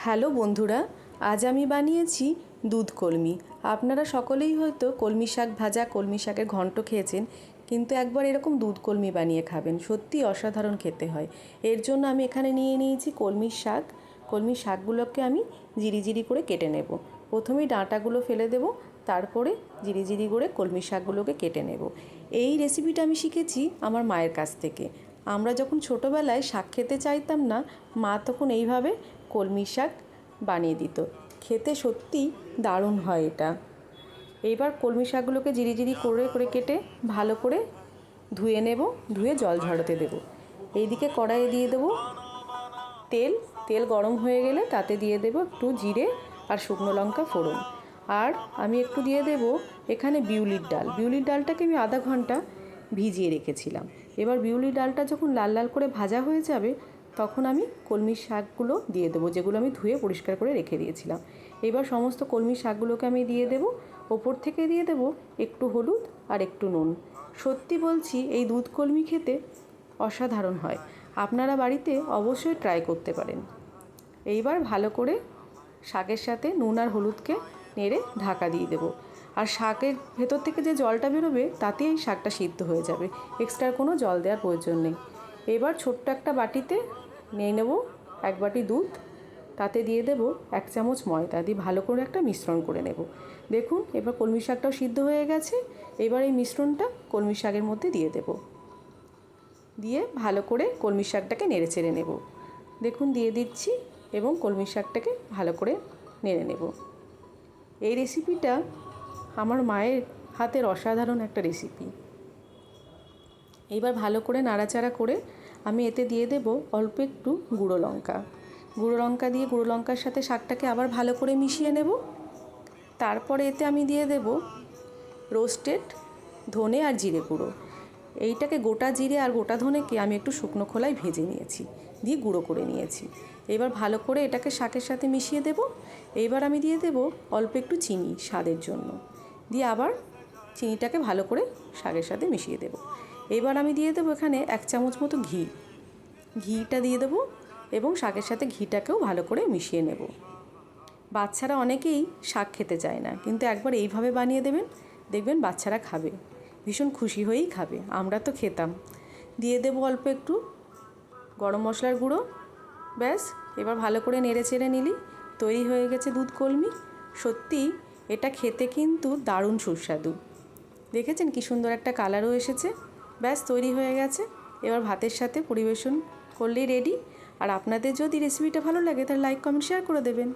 Hello বন্ধুরা, আজ আমি বানিয়েছি দুধ কলমি। আপনারা সকলেই হয়তো কলমি শাক ভাজা, কলমি শাকের ঘন্ট খেয়েছেন, কিন্তু একবার এরকম দুধ কলমি বানিয়ে খাবেন, সত্যি অসাধারণ খেতে হয়। এর জন্য আমি এখানে নিয়ে নিয়েছি কলমি শাক। কলমি শাকগুলোকে আমি জিরি করে কেটে নেব। প্রথমেই ডাঁটাগুলো ফেলে দেব, তারপরে জিরি করে কলমি শাকগুলোকে কেটে নেব। এই রেসিপিটা আমি শিখেছি আমার মায়ের কাছ থেকে। আমরা যখন ছোটোবেলায় শাক খেতে চাইতাম না, মা তখন এইভাবে কলমি শাক বানিয়ে দিত। খেতে সত্যি দারুণ হয় এটা। এইবার কলমি শাকগুলোকে জিরি করে কেটে ভালো করে ধুয়ে নেব, ধুয়ে জল ঝরাতে দেব। এইদিকে কড়াইয়ে দিয়ে দেব তেল গরম হয়ে গেলে তাতে দিয়ে দেব একটু জিরে আর শুকনো লঙ্কা ফোড়ন। আর আমি একটু দিয়ে দেব এখানে বিউলির ডাল। বিউলির ডালটাকে আমি আধা ঘন্টা ভিজিয়ে রেখেছিলাম। এবার বিউলির ডালটা যখন লাল লাল করে ভাজা হয়ে যাবে, তখন আমি কলমি শাকগুলো দিয়ে দেবো, যেগুলো আমি ধুয়ে পরিষ্কার করে রেখে দিয়েছিলাম। এবার সমস্ত কলমি শাকগুলোকে আমি দিয়ে দেবো। ওপর থেকে দিয়ে দেবো একটু হলুদ আর একটু নুন। সত্যি বলছি, এই দুধ কলমি খেতে অসাধারণ হয়। আপনারা বাড়িতে অবশ্যই ট্রাই করতে পারেন। এইবার ভালো করে শাকের সাথে নুন আর হলুদকে নেড়ে ঢাকা দিয়ে দেবো। আর শাকের ভেতর থেকে যে জলটা বেরোবে, তাতেই এই শাকটা সিদ্ধ হয়ে যাবে, এক্সট্রা কোনো জল দেওয়ার প্রয়োজন নেই। এবার ছোট্ট একটা বাটিতে নিয়ে নেব এক বাটি দুধ, তাতে দিয়ে দেব 1 চামচ ময়দা, দিয়ে ভালো করে একটা মিশ্রণ করে নেব। দেখুন, এবার কলমি শাকটাও সিদ্ধ হয়ে গেছে। এবার এই মিশ্রণটা কলমি শাকের মধ্যে দিয়ে দেব, দিয়ে ভালো করে কলমি শাকটাকে নেড়ে চেড়ে নেব। দেখুন, দিয়ে দিচ্ছি এবং কলমি শাকটাকে ভালো করে নেড়ে নেব। এই রেসিপিটা আমার মায়ের হাতের অসাধারণ একটা রেসিপি। এইবার ভালো করে নাড়াচাড়া করে আমি এতে দিয়ে দেব অল্প একটু গুঁড়ো লঙ্কা। গুঁড়ো লঙ্কা দিয়ে গুঁড়ো লঙ্কার সাথে শাকটাকে আবার ভালো করে মিশিয়ে নেব। তারপরে এতে আমি দিয়ে দেব রোস্টেড ধনে আর জিরে গুঁড়ো। এইটাকে গোটা জিরে আর গোটা ধনেকে আমি একটু শুকনো খোলায় ভেজে নিয়েছি, দিয়ে গুঁড়ো করে নিয়েছি। এবার ভালো করে এটাকে শাকের সাথে মিশিয়ে দেব। এইবার আমি দিয়ে দেব অল্প একটু চিনি স্বাদের জন্য, দিয়ে আবার চিনিটাকে ভালো করে শাকের সাথে মিশিয়ে দেব। এবার আমি দিয়ে দেবো এখানে 1 চামচ মতো ঘিটা দিয়ে দেবো এবং শাকের সাথে ঘিটাকেও ভালো করে মিশিয়ে নেব। বাচ্চারা অনেকেই শাক খেতে চায় না, কিন্তু একবার এইভাবে বানিয়ে দেবেন, দেখবেন বাচ্চারা খাবে, ভীষণ খুশি হয়েই খাবে। আমরা তো খেতাম। দিয়ে দেবো অল্প একটু গরম মশলার গুঁড়ো। ব্যাস, এবার ভালো করে নেড়ে চেড়ে নিলি, তৈরি হয়ে গেছে দুধ কলমি। সত্যি এটা খেতে কিন্তু দারুণ সুস্বাদু। দেখেছেন কি সুন্দর একটা কালারও এসেছে। ব্যাস, তৈরি হয়ে গেছে। এবার ভাতের সাথে পরিবেশন করলেই রেডি। আর আপনাদের যদি রেসিপিটা ভালো লাগে, তাহলে লাইক, কমেন্ট, শেয়ার করে দেবেন।